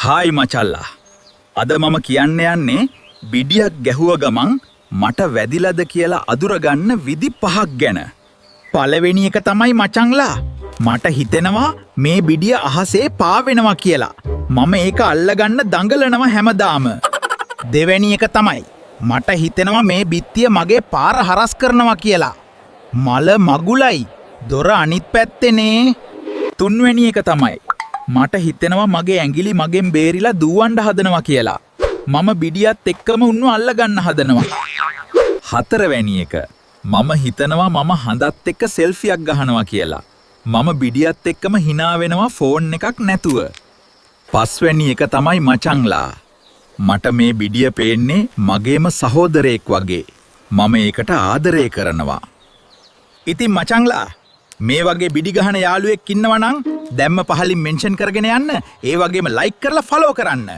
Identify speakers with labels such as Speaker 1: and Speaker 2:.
Speaker 1: Hi මචල්ලා. අද මම කියන්න යන්නේ බිඩියක් ගැහුව ගමන් මට වැදිලාද කියලා අඳුරගන්න විදි 5ක් ගැන. පළවෙනි එක තමයි මචංලා. මට හිතෙනවා මේ බිඩිය අහසේ පාවෙනවා කියලා. මම ඒක අල්ලගන්න දඟලනවා හැමදාම. දෙවැනි එක තමයි මට හිතෙනවා මේ බිත්තිය මගේ පාර හරස් කරනවා කියලා. මල මගුලයි. දොර අනිත් පැත්තේනේ. තුන්වැනි එක තමයි මට හිතෙනවා මගේ ඇඟිලි මගෙන් බේරිලා දුවන්න හදනවා කියලා. මම බිඩියත් එක්කම උන්ව අල්ලගන්න හදනවා. හතරවැනි එක මම හිතනවා මම හඳත් එක්ක සෙල්ෆියක් ගහනවා කියලා. මම බිඩියත් එක්කම hina වෙනවා ෆෝන් එකක් නැතුව. පස්වැනි එක තමයි මචංලා. මට මේ බිඩිය පේන්නේ මගේම සහෝදරයෙක් වගේ. මම ඒකට ආදරය කරනවා. ඉතින් මචංලා මේ වගේ බිඩි ගහන යාළුවෙක් ඉන්නවා නම් දැම්ම පහලින් මෙන්ෂන් කරගෙන යන්න. ඒ වගේම ලයික් කරලා ෆලෝ කරන්න.